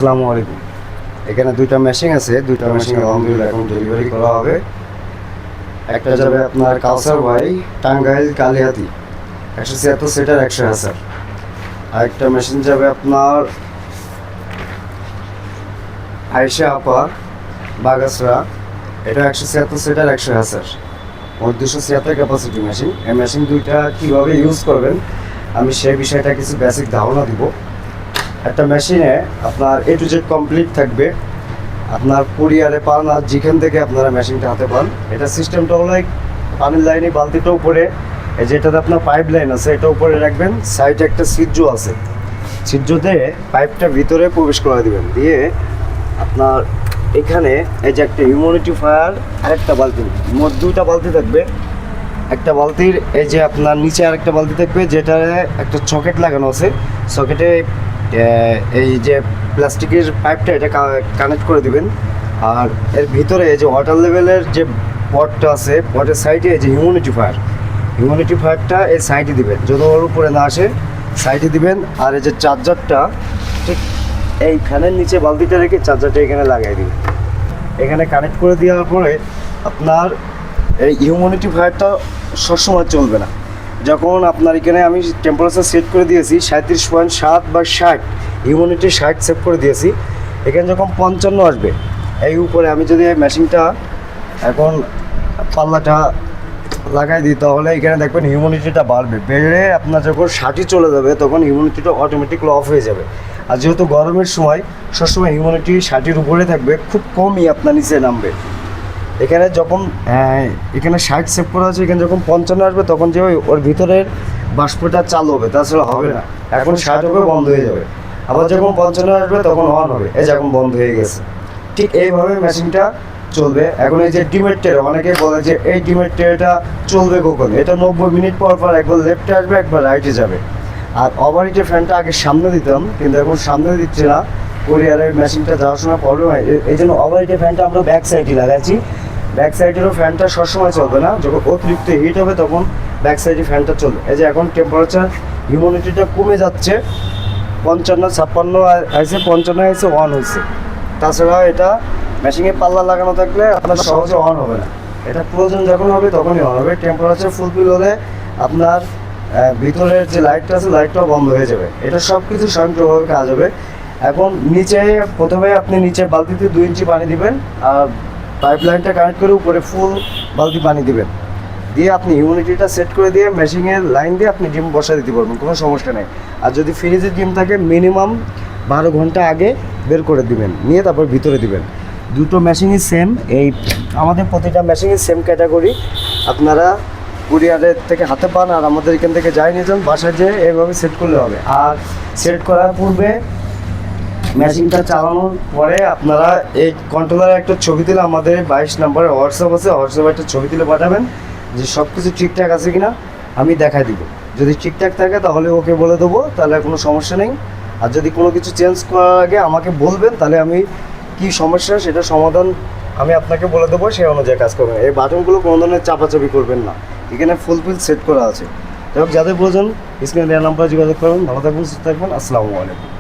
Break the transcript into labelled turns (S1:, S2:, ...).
S1: আসসালামু আলাইকুম। এখানে দুইটা মেশিন আছে, দুইটা মেশিন আলহামদুলিল্লাহ এখন ডেলিভারি করা হবে। একটা যাবে আপনার কাউসার ভাই, টাঙ্গাইল কালিহাতি, 176 সিটার 100 হাজার। আরেকটা মেশিন যাবে আপনার আয়েশা আপা, বাগাসরা, এটা 176 সিটার 100 হাজার, মোট 276 ক্যাপাসিটি মেশিন। এই মেশিন দুইটা কীভাবে ইউজ করবেন আমি সেই বিষয়টা কিছু বেসিক ধারণা দিব। একটা মেশিনে আপনার A to Z কমপ্লিট থাকবে, আপনার কুরিয়ারে পান আর যেখান থেকে আপনারা মেশিনটা হাতে পান। এটা সিস্টেমটা হলো পানির লাইনে বালতিটা উপরে, এই যেটাতে আপনার পাইপ লাইন আছে এটা উপরে রাখবেন, সাইডে একটা ছিদ্র আছে, ছিদ্রতে পাইপটা ভিতরে প্রবেশ করে দিবেন, দিয়ে আপনার এখানে এই যে একটা হিউমিডিফায়ার আর একটা বালতি, মোট দুইটা বালতি থাকবে। একটা বালতির এই যে আপনার নিচে আরেকটা বালতি থাকবে, যেটার একটা সকেট লাগানো আছে, সকেটে এই যে প্লাস্টিকের পাইপটা এটা কানেক্ট করে দিবেন। আর এর ভিতরে এই যে ওয়াটার লেভেলের যে পটটা আছে, পটের সাইডে এই যে হিউমিডিফায়ারটা এই সাইডে দিবেন, যত ওর উপরে না আসে সাইডে দিবেন। আর এই যে চার্জারটা ঠিক এই ফ্যানের নিচে বালতিটা রেখে চার্জারটা এখানে লাগাই দিবেন। এখানে কানেক্ট করে দেওয়ার পরে আপনার এই হিউমিডিফায়ারটা সবসময় চলবে না। যখন আপনার এখানে আমি টেম্পারেচার সেট করে দিয়েছি 37.7 বা 60, হিউমিডিটি 60 সেট করে দিয়েছি। এখানে যখন 55 আসবে এই উপরে আমি যদি এই মেশিনটা এখন পাল্লাটা লাগাই দিই, তাহলে এখানে দেখবেন হিউমিডিটিটা বাড়বে, বেড়ে আপনার যখন 60 চলে যাবে তখন হিউমিডিটিটা অটোমেটিকলি অফ হয়ে যাবে। আর যেহেতু গরমের সময় সবসময় হিউমিডিটি 60-এর উপরে থাকবে, খুব কমই আপনার নিচে নামবে। এখানে যখন এখানে 60 সেভ করা আছে, এখানে যখন 55 আসবে তখন যে ওর ভিতরের বাষ্পটা চালু হবে, তাছাড়া হবে না। এখন 60 হবে, বন্ধ হয়ে যাবে। আবার যখন 55 আসবে তখন অন হবে, এই যে এখন বন্ধ হয়ে গেছে। ঠিক এইভাবে মেশিনটা চলবে। এখন এই যে ডিমেটের, অনেকে বলে যে এই ডিমেটটা চলবে কখন, এটা 90 মিনিট পর পর একবার লেফটে আসবে একবার রাইটে যাবে। আর ওভারহিটের ফ্যানটা আগে সামনে দিতাম, কিন্তু এখন সামনে দিচ্ছে না, কুরিয়ারের মেশিনটা যাওয়ার সময় প্রবলেম হয়। এই জন্য ওভারহিটের ফ্যানটা আমরা ব্যাক সাইডে লাগাচ্ছি। ব্যাক সাইডেরও ফ্যানটা সবসময় চলবে না, যখন অতিরিক্ত হিট হবে তখন ব্যাক সাইডে ফ্যানটা চলবে। এই যে এখন টেম্পারেচার হিউমিডিটিটা কমে যাচ্ছে, 55-56 আছে, 55 আছে, অন হয়েছে। তাছাড়া এটা মেশিনে পাল্লা লাগানো থাকলে আপনার সহজে অন হবে না, এটা প্রয়োজন যখন হবে তখনই অন হবে। টেম্পারেচার ফুলফিল হলে আপনার ভিতরের যে লাইটটা আছে লাইটটাও বন্ধ হয়ে যাবে। এটা সব কিছু স্বয়ংক্রিয়ভাবে কাজ হবে। এখন নিচে প্রথমে আপনি নিচে বালতিতে 2 ইঞ্চি পানি দিবেন, আর পাইপ লাইনটা কানেক্ট করে উপরে ফুল বালতি পানি দিবেন, দিয়ে আপনি হিউমিডিটিটা সেট করে দিয়ে মেশিনের লাইন দিয়ে আপনি ডিম বসা দিতে পারবেন, কোনো সমস্যা নেই। আর যদি ফ্রিজের ডিম থাকে মিনিমাম 12 ঘন্টা আগে বের করে দিবেন, নিয়ে তারপর ভিতরে দিবেন। দুটো মেশিনই সেম, এই আমাদের প্রতিটা মেশিনই সেম ক্যাটাগরি। আপনারা কুরিয়ারের থেকে হাতে পান আর আমাদের এখান থেকে যাই নিয়ে যান, বাসায় যেয়ে এইভাবে সেট করলে হবে। আর সেট করার পূর্বে মেশিনটা চালানোর পরে আপনারা এই কন্ট্রোলারে একটা ছবি দিলে আমাদের 22 নম্বরে হোয়াটসঅ্যাপ আছে, হোয়াটসঅ্যাপে একটা ছবি দিলে পাঠাবেন যে সব কিছু ঠিকঠাক আছে কিনা, আমি দেখাই দিব। যদি ঠিকঠাক থাকে তাহলে ওকে বলে দেবো, তাহলে কোনো সমস্যা নেই। আর যদি কোনো কিছু চেঞ্জ করার আগে আমাকে বলবেন, তাহলে আমি কি সমস্যা সেটা সমাধান আমি আপনাকে বলে দেবো, সেই অনুযায়ী কাজ করবেন। এই বাটনগুলো কোনো ধরনের চাপাচাপি করবেন না, এখানে ফুলফিল সেট করা আছে। যাই হোক, যাদের প্রয়োজন স্ক্রিনে দেওয়া নাম্বারে যোগাযোগ করবেন। ভালো থাকবেন, সুস্থ থাকবেন। আসসালামু আলাইকুম।